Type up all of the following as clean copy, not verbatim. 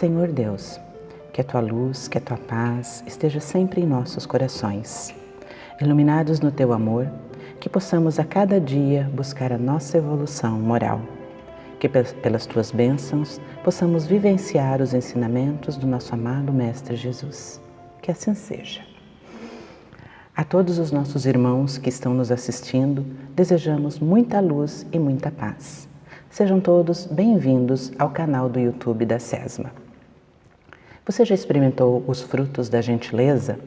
Senhor Deus, que a Tua luz, que a Tua paz esteja sempre em nossos corações. Iluminados no Teu amor, que possamos a cada dia buscar a nossa evolução moral. Que pelas Tuas bênçãos possamos vivenciar os ensinamentos do nosso amado Mestre Jesus. Que assim seja. A todos os nossos irmãos que estão nos assistindo, desejamos muita luz e muita paz. Sejam todos bem-vindos ao canal do YouTube da SESMA. Você já experimentou os frutos da gentileza?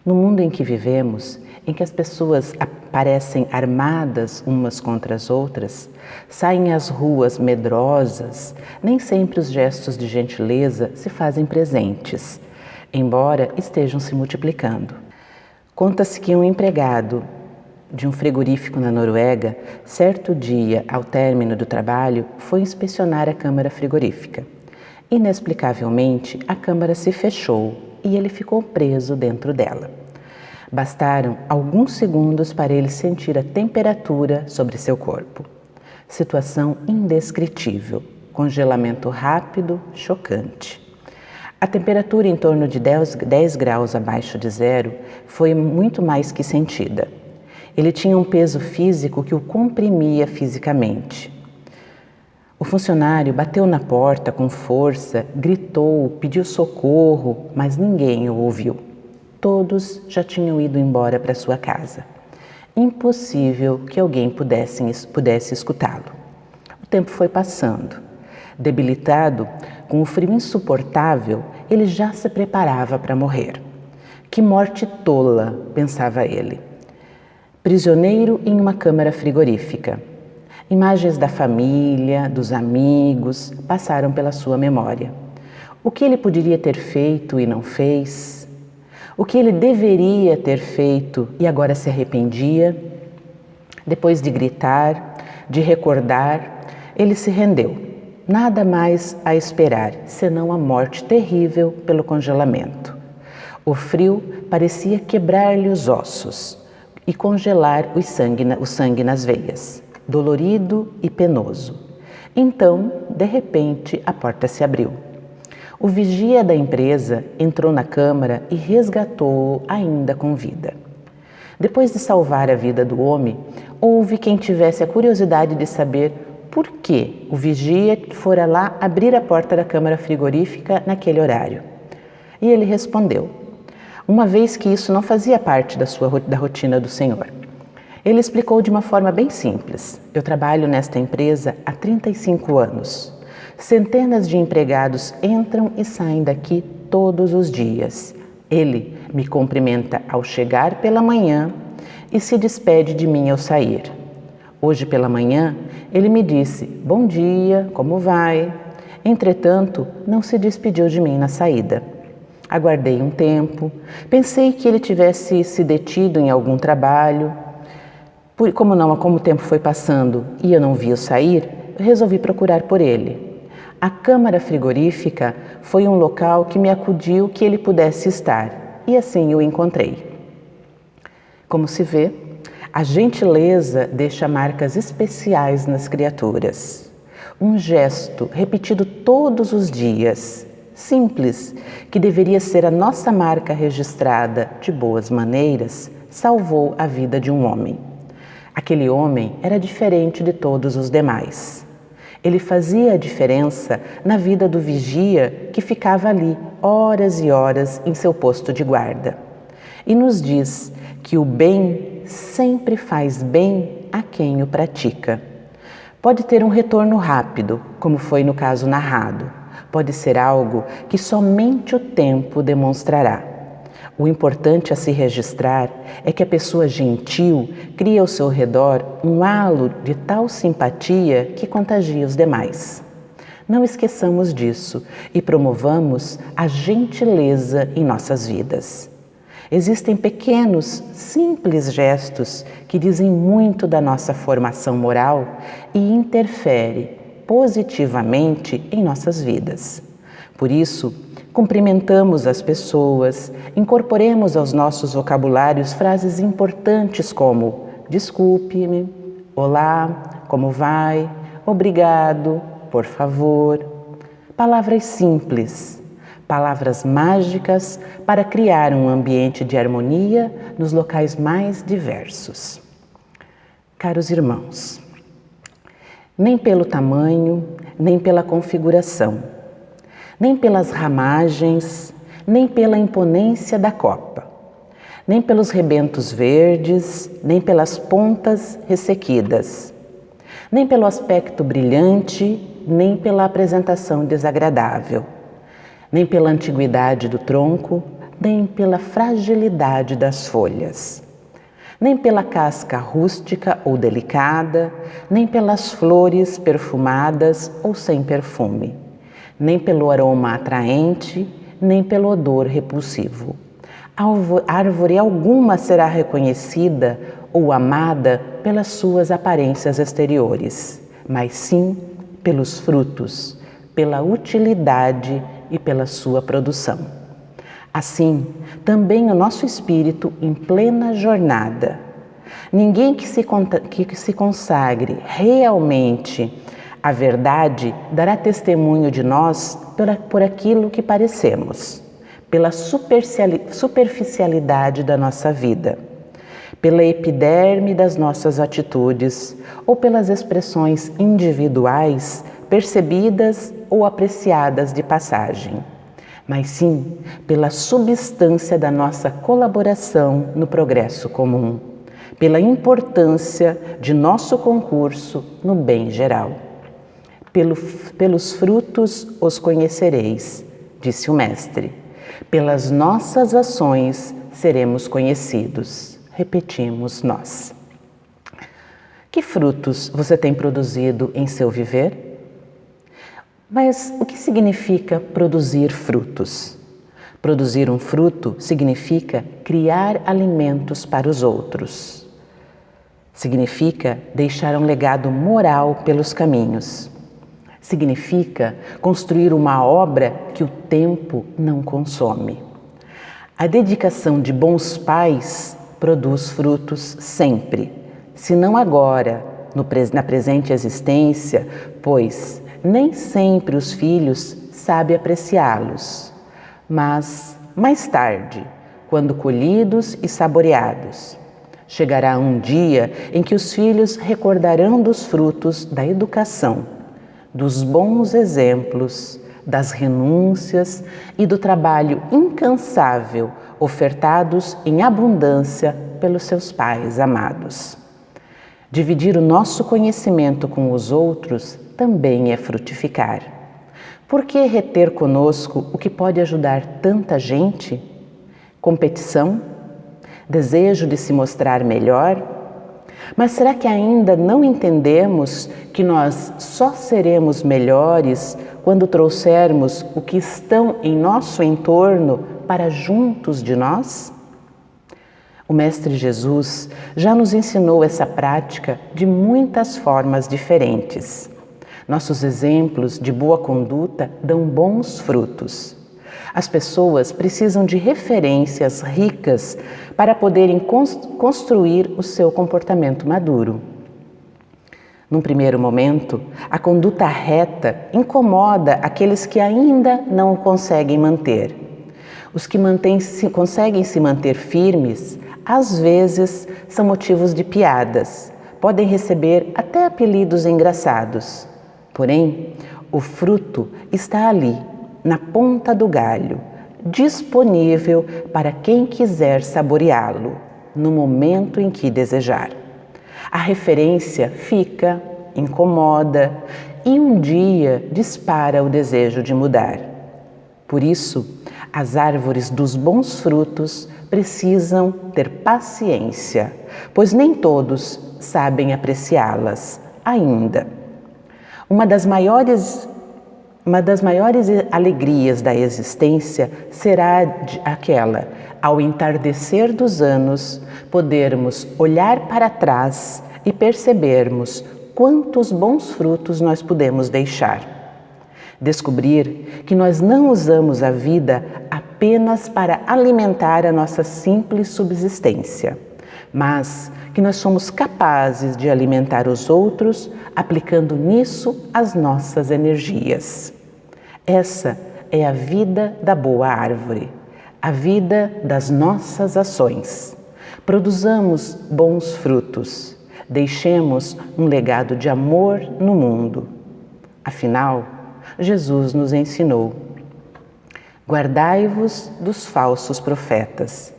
No mundo em que vivemos, em que as pessoas parecem armadas umas contra as outras, saem às ruas medrosas, nem sempre os gestos de gentileza se fazem presentes, embora estejam se multiplicando. Conta-se que um empregado de um frigorífico na Noruega, certo dia, ao término do trabalho, foi inspecionar a câmara frigorífica. Inexplicavelmente, a câmara se fechou e ele ficou preso dentro dela. Bastaram alguns segundos para ele sentir a temperatura sobre seu corpo. Situação indescritível, congelamento rápido, chocante. A temperatura em torno de 10 graus abaixo de zero foi muito mais que sentida. Ele tinha um peso físico que o comprimia fisicamente. O funcionário bateu na porta com força, gritou, pediu socorro, mas ninguém o ouviu. Todos já tinham ido embora para sua casa. Impossível que alguém pudesse escutá-lo. O tempo foi passando. Debilitado, com o frio insuportável, ele já se preparava para morrer. Que morte tola, pensava ele. Prisioneiro em uma câmara frigorífica. Imagens da família, dos amigos, passaram pela sua memória. O que ele poderia ter feito e não fez? O que ele deveria ter feito e agora se arrependia? Depois de gritar, de recordar, ele se rendeu. Nada mais a esperar, senão a morte terrível pelo congelamento. O frio parecia quebrar-lhe os ossos e congelar o sangue nas veias, dolorido e penoso. Então, de repente, a porta se abriu. O vigia da empresa entrou na câmara e resgatou-o ainda com vida. Depois de salvar a vida do homem, houve quem tivesse a curiosidade de saber por que o vigia fora lá abrir a porta da câmara frigorífica naquele horário. E ele respondeu, uma vez que isso não fazia parte da rotina do Senhor. Ele explicou de uma forma bem simples. Eu trabalho nesta empresa há 35 anos. Centenas de empregados entram e saem daqui todos os dias. Ele me cumprimenta ao chegar pela manhã e se despede de mim ao sair. Hoje pela manhã, ele me disse, bom dia, como vai? Entretanto, não se despediu de mim na saída. Aguardei um tempo, pensei que ele tivesse se detido em algum trabalho. Como o tempo foi passando e eu não vi-o sair, eu resolvi procurar por ele. A câmara frigorífica foi um local que me acudiu que ele pudesse estar, e assim o encontrei. Como se vê, a gentileza deixa marcas especiais nas criaturas. Um gesto repetido todos os dias, simples, que deveria ser a nossa marca registrada de boas maneiras, salvou a vida de um homem. Aquele homem era diferente de todos os demais. Ele fazia a diferença na vida do vigia que ficava ali horas e horas em seu posto de guarda. E nos diz que o bem sempre faz bem a quem o pratica. Pode ter um retorno rápido, como foi no caso narrado. Pode ser algo que somente o tempo demonstrará. O importante a se registrar é que a pessoa gentil cria ao seu redor um halo de tal simpatia que contagia os demais. Não esqueçamos disso e promovamos a gentileza em nossas vidas. Existem pequenos, simples gestos que dizem muito da nossa formação moral e interferem positivamente em nossas vidas. Por isso, cumprimentamos as pessoas, incorporemos aos nossos vocabulários frases importantes como desculpe-me, olá, como vai, obrigado, por favor. Palavras simples, palavras mágicas para criar um ambiente de harmonia nos locais mais diversos. Caros irmãos, nem pelo tamanho, nem pela configuração, nem pelas ramagens, nem pela imponência da copa, nem pelos rebentos verdes, nem pelas pontas ressequidas, nem pelo aspecto brilhante, nem pela apresentação desagradável, nem pela antiguidade do tronco, nem pela fragilidade das folhas, nem pela casca rústica ou delicada, nem pelas flores perfumadas ou sem perfume, nem pelo aroma atraente, nem pelo odor repulsivo. Árvore alguma será reconhecida ou amada pelas suas aparências exteriores, mas sim pelos frutos, pela utilidade e pela sua produção. Assim, também o nosso espírito em plena jornada. Ninguém que se consagre realmente à verdade dará testemunho de nós por aquilo que parecemos, pela superficialidade da nossa vida, pela epiderme das nossas atitudes ou pelas expressões individuais percebidas ou apreciadas de passagem, mas sim pela substância da nossa colaboração no progresso comum, pela importância de nosso concurso no bem geral. Pelos frutos os conhecereis, disse o Mestre. Pelas nossas ações seremos conhecidos. Repetimos nós. Que frutos você tem produzido em seu viver? Mas o que significa produzir frutos? Produzir um fruto significa criar alimentos para os outros. Significa deixar um legado moral pelos caminhos. Significa construir uma obra que o tempo não consome. A dedicação de bons pais produz frutos sempre, se não agora, na presente existência, pois nem sempre os filhos sabem apreciá-los, mas mais tarde, quando colhidos e saboreados, chegará um dia em que os filhos recordarão dos frutos da educação, dos bons exemplos, das renúncias e do trabalho incansável ofertados em abundância pelos seus pais amados. Dividir o nosso conhecimento com os outros também é frutificar. Por que reter conosco o que pode ajudar tanta gente? Competição? Desejo de se mostrar melhor? Mas será que ainda não entendemos que nós só seremos melhores quando trouxermos o que estão em nosso entorno para juntos de nós? O Mestre Jesus já nos ensinou essa prática de muitas formas diferentes. Nossos exemplos de boa conduta dão bons frutos. As pessoas precisam de referências ricas para poderem construir o seu comportamento maduro. Num primeiro momento, a conduta reta incomoda aqueles que ainda não o conseguem manter. Os que conseguem se manter firmes, às vezes, são motivos de piadas, podem receber até apelidos engraçados. Porém, o fruto está ali, na ponta do galho, disponível para quem quiser saboreá-lo, no momento em que desejar. A referência fica, incomoda e um dia dispara o desejo de mudar. Por isso, as árvores dos bons frutos precisam ter paciência, pois nem todos sabem apreciá-las ainda. Uma das maiores alegrias da existência será aquela, ao entardecer dos anos, podermos olhar para trás e percebermos quantos bons frutos nós pudemos deixar. Descobrir que nós não usamos a vida apenas para alimentar a nossa simples subsistência, mas que nós somos capazes de alimentar os outros aplicando nisso as nossas energias. Essa é a vida da boa árvore, a vida das nossas ações. Produzamos bons frutos, deixemos um legado de amor no mundo. Afinal, Jesus nos ensinou: guardai-vos dos falsos profetas,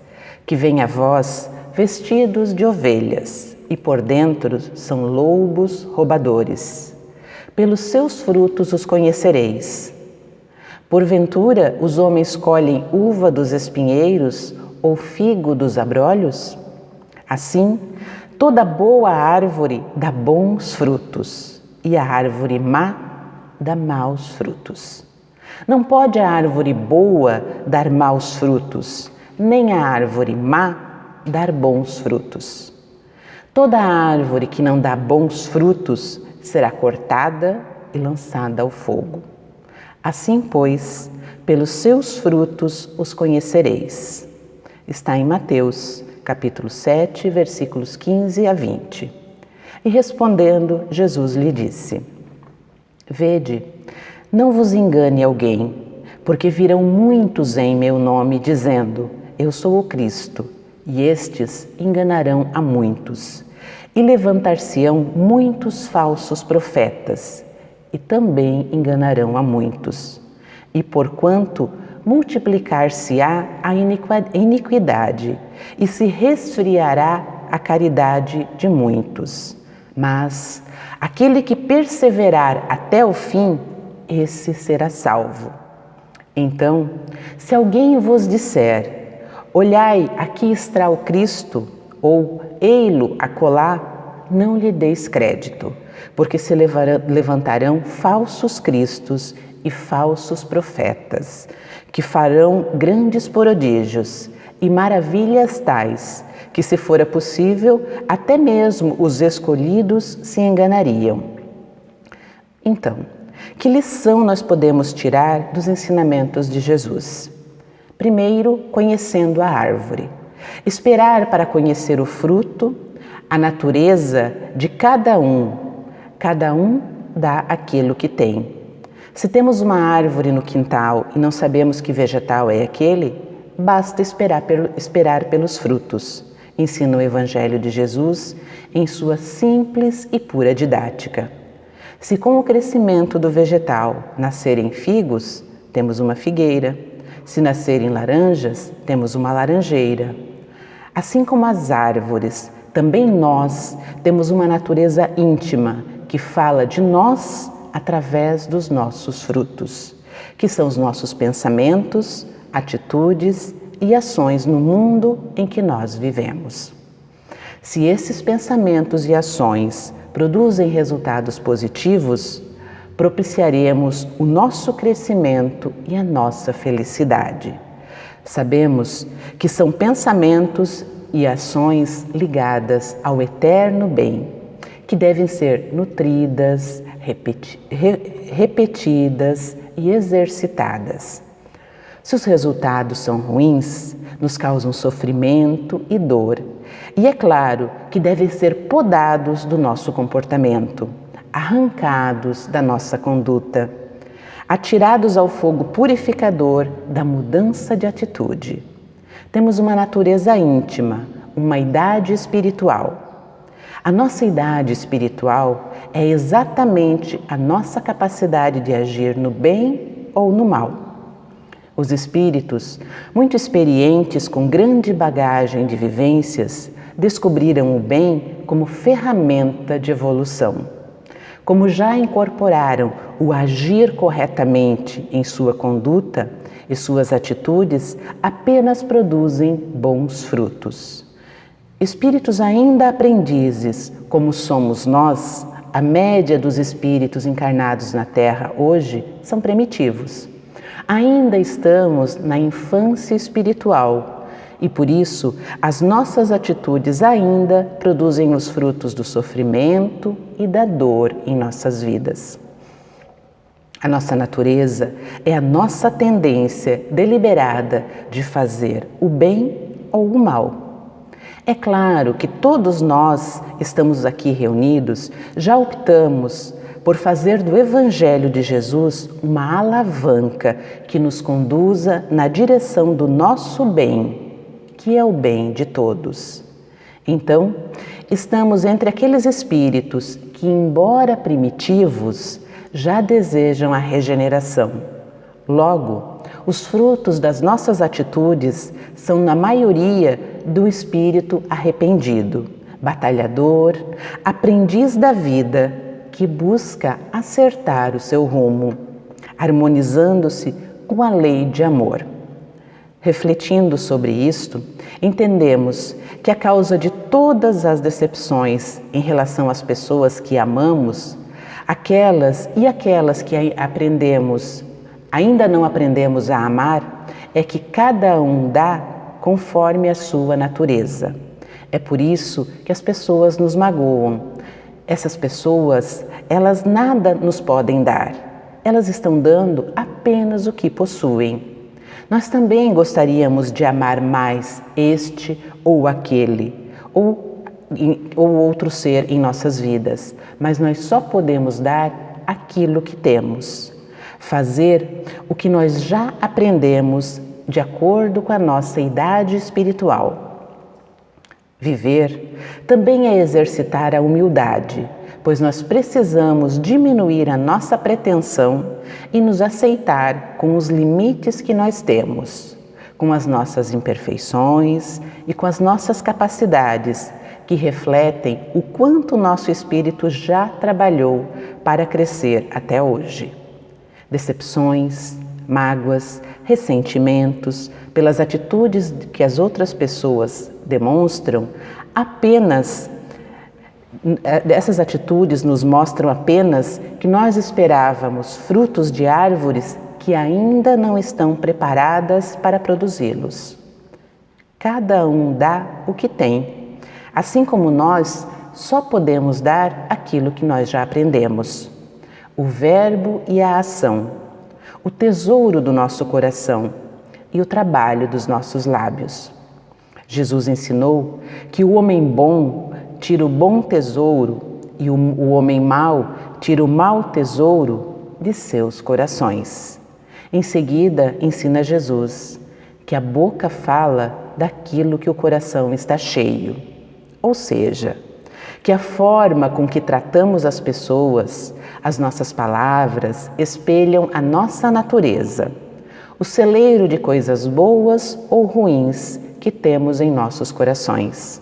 que vêm a vós vestidos de ovelhas e por dentro são lobos roubadores. Pelos seus frutos os conhecereis. Porventura os homens colhem uva dos espinheiros ou figo dos abrolhos? Assim, toda boa árvore dá bons frutos, e a árvore má dá maus frutos. Não pode a árvore boa dar maus frutos, nem a árvore má dar bons frutos. Toda árvore que não dá bons frutos será cortada e lançada ao fogo. Assim, pois, pelos seus frutos os conhecereis. Está em Mateus, capítulo 7, versículos 15 a 20. E respondendo, Jesus lhe disse: Vede, não vos engane alguém, porque virão muitos em meu nome, dizendo: Eu sou o Cristo, e estes enganarão a muitos. E levantar-se-ão muitos falsos profetas, e também enganarão a muitos. E porquanto multiplicar-se-á a iniquidade, e se resfriará a caridade de muitos. Mas aquele que perseverar até o fim, esse será salvo. Então, se alguém vos disser: olhai, aqui está o Cristo, ou ei-lo acolá, não lhe deis crédito, porque se levantarão falsos cristos e falsos profetas, que farão grandes prodígios e maravilhas tais, que se fora possível, até mesmo os escolhidos se enganariam. Então, que lição nós podemos tirar dos ensinamentos de Jesus? Primeiro, conhecendo a árvore. Esperar para conhecer o fruto, a natureza de cada um. Cada um dá aquilo que tem. Se temos uma árvore no quintal e não sabemos que vegetal é aquele, basta esperar pelos frutos, ensina o Evangelho de Jesus em sua simples e pura didática. Se com o crescimento do vegetal nascerem figos, temos uma figueira. Se nascerem laranjas, temos uma laranjeira. Assim como as árvores, também nós temos uma natureza íntima que fala de nós através dos nossos frutos, que são os nossos pensamentos, atitudes e ações no mundo em que nós vivemos. Se esses pensamentos e ações produzem resultados positivos, propiciaremos o nosso crescimento e a nossa felicidade. Sabemos que são pensamentos e ações ligadas ao eterno bem, que devem ser nutridas, repetidas e exercitadas. Se os resultados são ruins, nos causam sofrimento e dor. E é claro que devem ser podados do nosso comportamento, arrancados da nossa conduta, atirados ao fogo purificador da mudança de atitude. Temos uma natureza íntima, uma idade espiritual. A nossa idade espiritual é exatamente a nossa capacidade de agir no bem ou no mal. Os espíritos, muito experientes com grande bagagem de vivências, descobriram o bem como ferramenta de evolução. Como já incorporaram o agir corretamente em sua conduta e suas atitudes, apenas produzem bons frutos. Espíritos ainda aprendizes, como somos nós, a média dos espíritos encarnados na Terra hoje são primitivos. Ainda estamos na infância espiritual e, por isso, as nossas atitudes ainda produzem os frutos do sofrimento e da dor em nossas vidas. A nossa natureza é a nossa tendência deliberada de fazer o bem ou o mal. É claro que todos nós estamos aqui reunidos, já optamos por fazer do Evangelho de Jesus uma alavanca que nos conduza na direção do nosso bem, que é o bem de todos. Então, estamos entre aqueles espíritos que, embora primitivos, já desejam a regeneração. Logo, os frutos das nossas atitudes são, na maioria, do espírito arrependido, batalhador, aprendiz da vida, que busca acertar o seu rumo, harmonizando-se com a lei de amor. Refletindo sobre isto, entendemos que a causa de todas as decepções em relação às pessoas que amamos, aquelas que ainda não aprendemos a amar, é que cada um dá conforme a sua natureza. É por isso que as pessoas nos magoam. Essas pessoas, elas nada nos podem dar. Elas estão dando apenas o que possuem. Nós também gostaríamos de amar mais este ou aquele, ou outro ser em nossas vidas, mas nós só podemos dar aquilo que temos. Fazer o que nós já aprendemos de acordo com a nossa idade espiritual. Viver também é exercitar a humildade, pois nós precisamos diminuir a nossa pretensão e nos aceitar com os limites que nós temos, com as nossas imperfeições e com as nossas capacidades, que refletem o quanto nosso espírito já trabalhou para crescer até hoje. Decepções, mágoas, ressentimentos, pelas atitudes que as outras pessoas demonstram, essas atitudes nos mostram apenas que nós esperávamos frutos de árvores que ainda não estão preparadas para produzi-los. Cada um dá o que tem, assim como nós só podemos dar aquilo que nós já aprendemos. O verbo e a ação, o tesouro do nosso coração e o trabalho dos nossos lábios. Jesus ensinou que o homem bom tira o bom tesouro e o homem mau tira o mau tesouro de seus corações. Em seguida, ensina Jesus que a boca fala daquilo que o coração está cheio, ou seja, que a forma com que tratamos as pessoas, as nossas palavras, espelham a nossa natureza, o celeiro de coisas boas ou ruins que temos em nossos corações.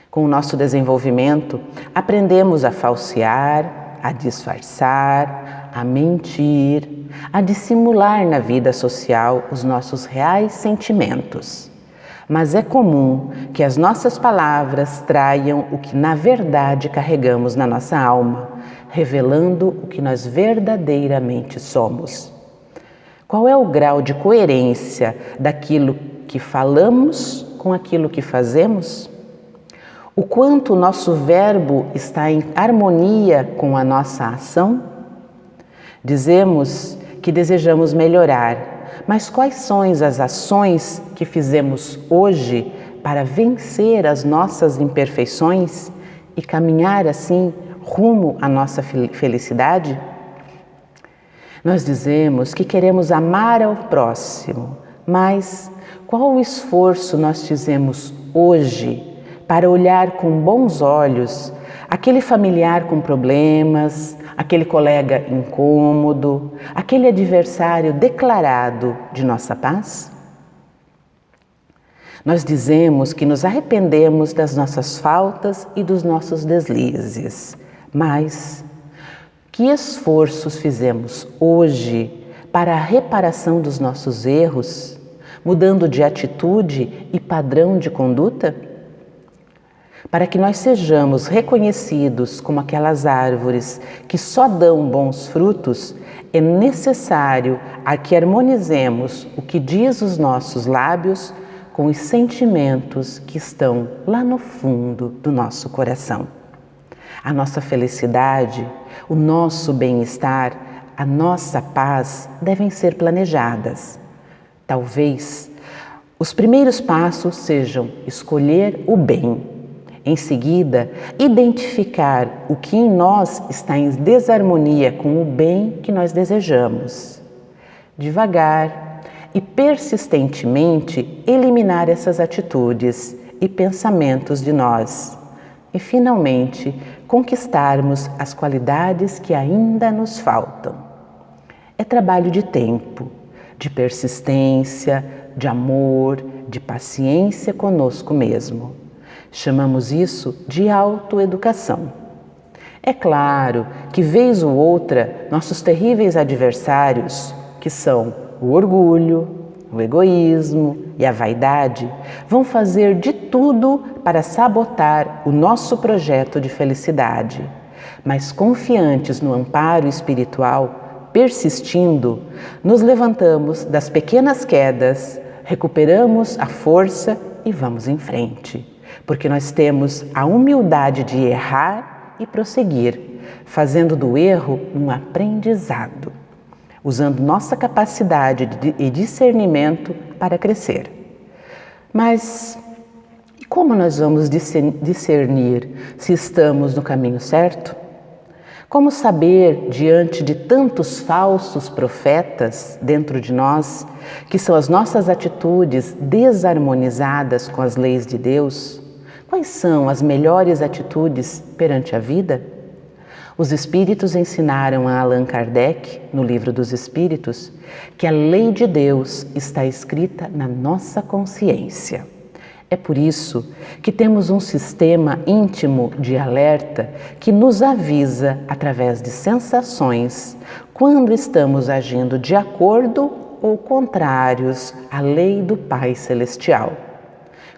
Com o nosso desenvolvimento, aprendemos a falsear, a disfarçar, a mentir, a dissimular na vida social os nossos reais sentimentos. Mas é comum que as nossas palavras traiam o que na verdade carregamos na nossa alma, revelando o que nós verdadeiramente somos. Qual é o grau de coerência daquilo que falamos com aquilo que fazemos? O quanto o nosso verbo está em harmonia com a nossa ação? Dizemos que desejamos melhorar, mas quais são as ações que fizemos hoje para vencer as nossas imperfeições e caminhar assim rumo à nossa felicidade? Nós dizemos que queremos amar ao próximo, mas qual o esforço nós fizemos hoje para olhar com bons olhos aquele familiar com problemas, aquele colega incômodo, aquele adversário declarado de nossa paz? Nós dizemos que nos arrependemos das nossas faltas e dos nossos deslizes, mas que esforços fizemos hoje para a reparação dos nossos erros, mudando de atitude e padrão de conduta? Para que nós sejamos reconhecidos como aquelas árvores que só dão bons frutos, é necessário que harmonizemos o que diz os nossos lábios com os sentimentos que estão lá no fundo do nosso coração. A nossa felicidade, o nosso bem-estar, a nossa paz devem ser planejadas. Talvez os primeiros passos sejam escolher o bem, Em seguida, identificar o que em nós está em desarmonia com o bem que nós desejamos. Devagar e persistentemente eliminar essas atitudes e pensamentos de nós. E, finalmente, conquistarmos as qualidades que ainda nos faltam. É trabalho de tempo, de persistência, de amor, de paciência conosco mesmo. Chamamos isso de autoeducação. É claro que, vez ou outra, nossos terríveis adversários, que são o orgulho, o egoísmo e a vaidade, vão fazer de tudo para sabotar o nosso projeto de felicidade. Mas confiantes no amparo espiritual, persistindo, nos levantamos das pequenas quedas, recuperamos a força e vamos em frente. Porque nós temos a humildade de errar e prosseguir, fazendo do erro um aprendizado, usando nossa capacidade e discernimento para crescer. Mas como nós vamos discernir se estamos no caminho certo? Como saber, diante de tantos falsos profetas dentro de nós, que são as nossas atitudes desarmonizadas com as leis de Deus? Quais são as melhores atitudes perante a vida? Os Espíritos ensinaram a Allan Kardec, no Livro dos Espíritos, que a lei de Deus está escrita na nossa consciência. É por isso que temos um sistema íntimo de alerta que nos avisa, através de sensações, quando estamos agindo de acordo ou contrários à lei do Pai Celestial.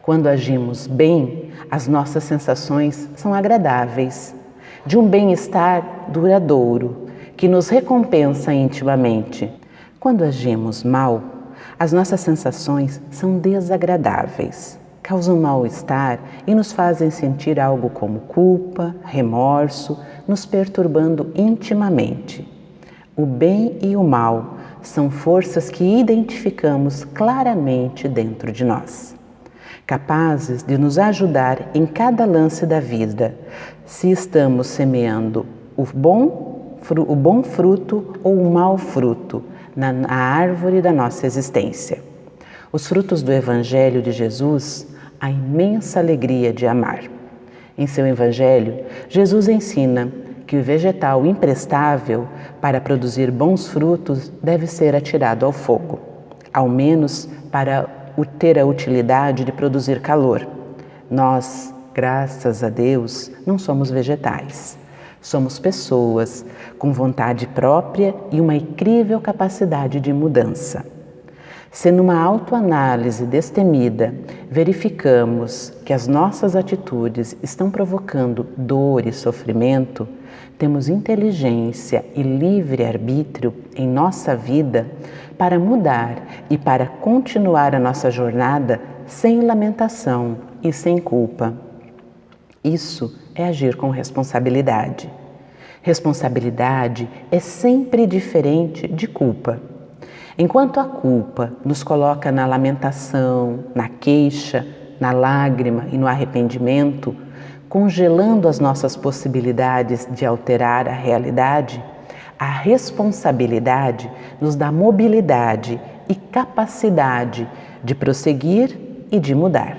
Quando agimos bem, as nossas sensações são agradáveis, de um bem-estar duradouro, que nos recompensa intimamente. Quando agimos mal, as nossas sensações são desagradáveis, causam mal-estar e nos fazem sentir algo como culpa, remorso, nos perturbando intimamente. O bem e o mal são forças que identificamos claramente dentro de nós, capazes de nos ajudar em cada lance da vida, se estamos semeando o bom fruto ou o mau fruto na árvore da nossa existência. Os frutos do Evangelho de Jesus, a imensa alegria de amar. Em seu Evangelho, Jesus ensina que o vegetal imprestável, para produzir bons frutos, deve ser atirado ao fogo, ao menos para ter a utilidade de produzir calor. Nós, graças a Deus, não somos vegetais. Somos pessoas com vontade própria e uma incrível capacidade de mudança. Se numa autoanálise destemida verificamos que as nossas atitudes estão provocando dor e sofrimento, temos inteligência e livre-arbítrio em nossa vida para mudar e para continuar a nossa jornada sem lamentação e sem culpa. Isso é agir com responsabilidade. Responsabilidade é sempre diferente de culpa. Enquanto a culpa nos coloca na lamentação, na queixa, na lágrima e no arrependimento, congelando as nossas possibilidades de alterar a realidade, a responsabilidade nos dá mobilidade e capacidade de prosseguir e de mudar.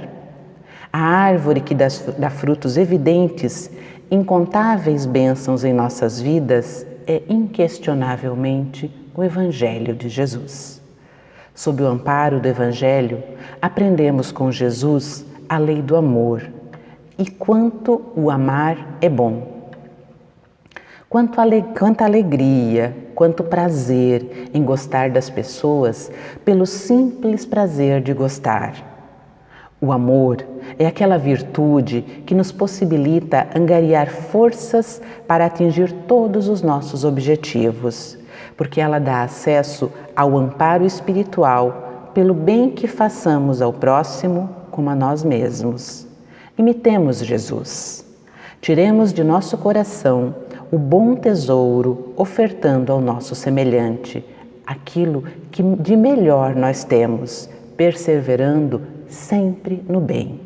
A árvore que dá frutos evidentes, incontáveis bênçãos em nossas vidas, é inquestionavelmente o Evangelho de Jesus. Sob o amparo do Evangelho, aprendemos com Jesus a lei do amor e quanto o amar é bom. Quanta alegria, quanto prazer em gostar das pessoas pelo simples prazer de gostar. O amor é aquela virtude que nos possibilita angariar forças para atingir todos os nossos objetivos, porque ela dá acesso ao amparo espiritual pelo bem que façamos ao próximo como a nós mesmos. Imitemos Jesus. Tiremos de nosso coração o bom tesouro, ofertando ao nosso semelhante aquilo que de melhor nós temos, perseverando sempre no bem.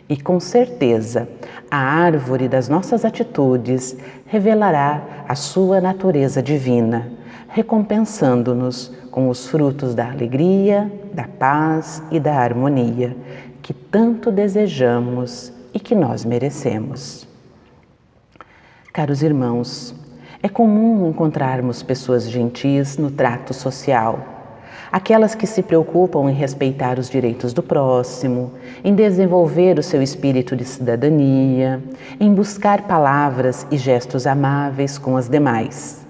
E com certeza, a árvore das nossas atitudes revelará a sua natureza divina, recompensando-nos com os frutos da alegria, da paz e da harmonia que tanto desejamos e que nós merecemos. Caros irmãos, é comum encontrarmos pessoas gentis no trato social, aquelas que se preocupam em respeitar os direitos do próximo, em desenvolver o seu espírito de cidadania, em buscar palavras e gestos amáveis com as demais.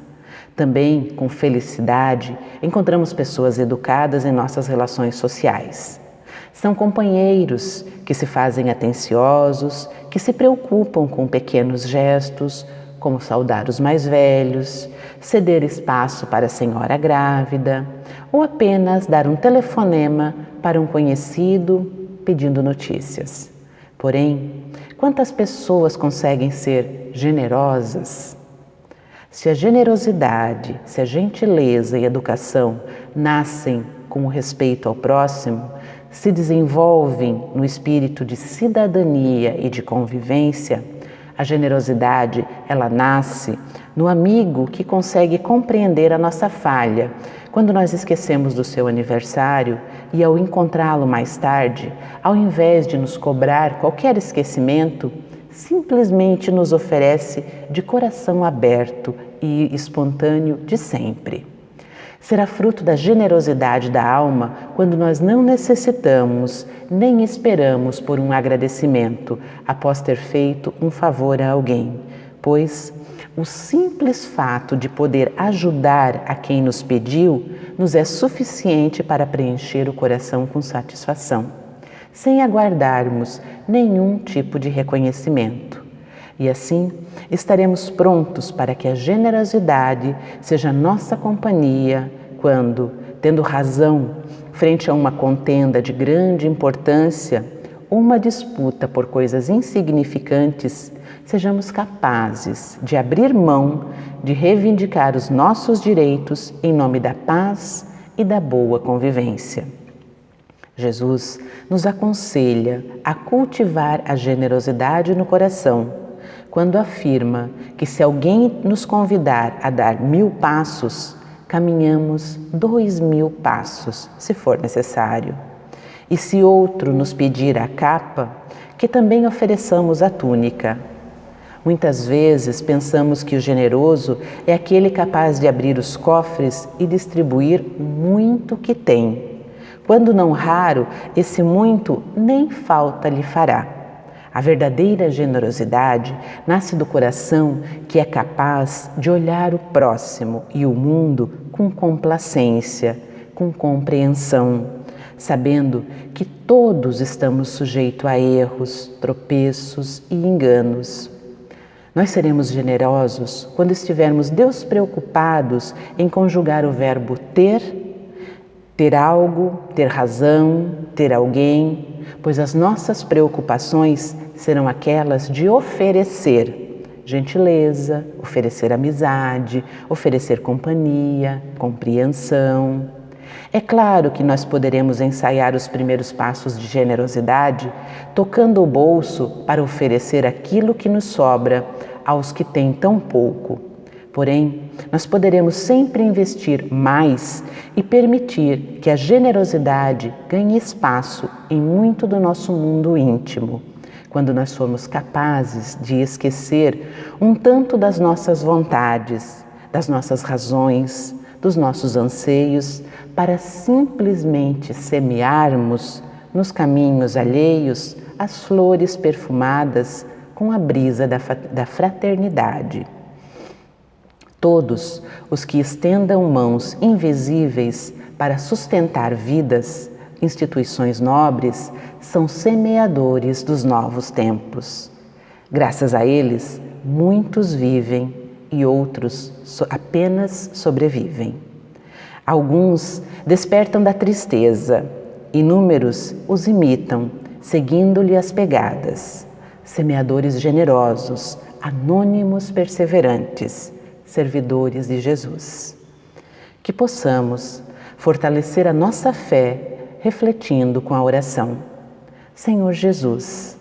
Também, com felicidade, encontramos pessoas educadas em nossas relações sociais. São companheiros que se fazem atenciosos, que se preocupam com pequenos gestos, como saudar os mais velhos, ceder espaço para a senhora grávida, ou apenas dar um telefonema para um conhecido pedindo notícias. Porém, quantas pessoas conseguem ser generosas? Se a generosidade, se a gentileza e a educação nascem com o respeito ao próximo, se desenvolvem no espírito de cidadania e de convivência, a generosidade, ela nasce no amigo que consegue compreender a nossa falha. Quando nós esquecemos do seu aniversário e ao encontrá-lo mais tarde, ao invés de nos cobrar qualquer esquecimento, simplesmente nos oferece de coração aberto e espontâneo de sempre. Será fruto da generosidade da alma quando nós não necessitamos nem esperamos por um agradecimento após ter feito um favor a alguém, pois o simples fato de poder ajudar a quem nos pediu nos é suficiente para preencher o coração com satisfação, sem aguardarmos nenhum tipo de reconhecimento. E assim estaremos prontos para que a generosidade seja nossa companhia quando, tendo razão frente a uma contenda de grande importância ou uma disputa por coisas insignificantes, sejamos capazes de abrir mão de reivindicar os nossos direitos em nome da paz e da boa convivência. Jesus nos aconselha a cultivar a generosidade no coração, quando afirma que se alguém nos convidar a dar 1000 passos, caminhamos 2000 passos, se for necessário. E se outro nos pedir a capa, que também ofereçamos a túnica. Muitas vezes pensamos que o generoso é aquele capaz de abrir os cofres e distribuir muito que tem. Quando não raro, esse muito nem falta lhe fará. A verdadeira generosidade nasce do coração que é capaz de olhar o próximo e o mundo com complacência, com compreensão, sabendo que todos estamos sujeitos a erros, tropeços e enganos. Nós seremos generosos quando estivermos despreocupados em conjugar o verbo ter algo, ter razão, ter alguém, pois as nossas preocupações serão aquelas de oferecer gentileza, oferecer amizade, oferecer companhia, compreensão. É claro que nós poderemos ensaiar os primeiros passos de generosidade tocando o bolso para oferecer aquilo que nos sobra aos que têm tão pouco. Porém, nós poderemos sempre investir mais e permitir que a generosidade ganhe espaço em muito do nosso mundo íntimo, quando nós formos capazes de esquecer um tanto das nossas vontades, das nossas razões, dos nossos anseios, para simplesmente semearmos nos caminhos alheios as flores perfumadas com a brisa da fraternidade. Todos os que estendam mãos invisíveis para sustentar vidas, instituições nobres, são semeadores dos novos tempos. Graças a eles, muitos vivem e outros apenas sobrevivem. Alguns despertam da tristeza, inúmeros os imitam, seguindo-lhe as pegadas. Semeadores generosos, anônimos perseverantes, servidores de Jesus. Que possamos fortalecer a nossa fé refletindo com a oração. Senhor Jesus,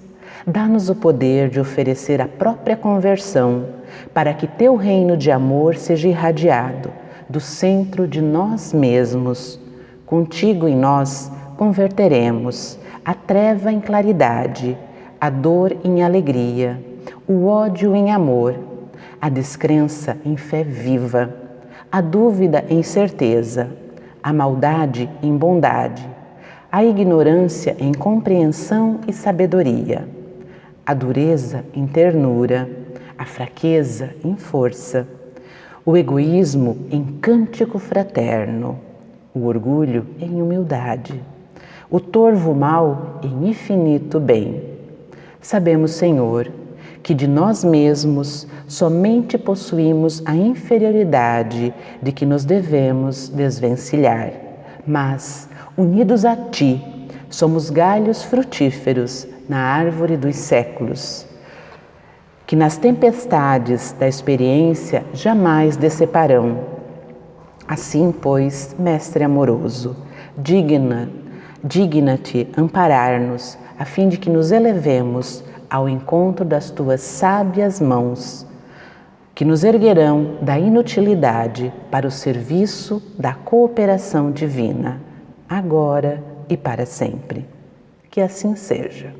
Dá-nos o poder de oferecer a própria conversão, para que teu reino de amor seja irradiado do centro de nós mesmos. Contigo em nós converteremos a treva em claridade, a dor em alegria, o ódio em amor, a descrença em fé viva, a dúvida em certeza, a maldade em bondade, a ignorância em compreensão e sabedoria, a dureza em ternura, a fraqueza em força, o egoísmo em cântico fraterno, o orgulho em humildade, o torvo mal em infinito bem. Sabemos, Senhor, que de nós mesmos somente possuímos a inferioridade de que nos devemos desvencilhar, mas, unidos a Ti, somos galhos frutíferos na árvore dos séculos, que nas tempestades da experiência jamais deceparão. Assim, pois, Mestre amoroso, digna-te amparar-nos, a fim de que nos elevemos ao encontro das Tuas sábias mãos, que nos erguerão da inutilidade para o serviço da cooperação divina, agora e para sempre. Que assim seja.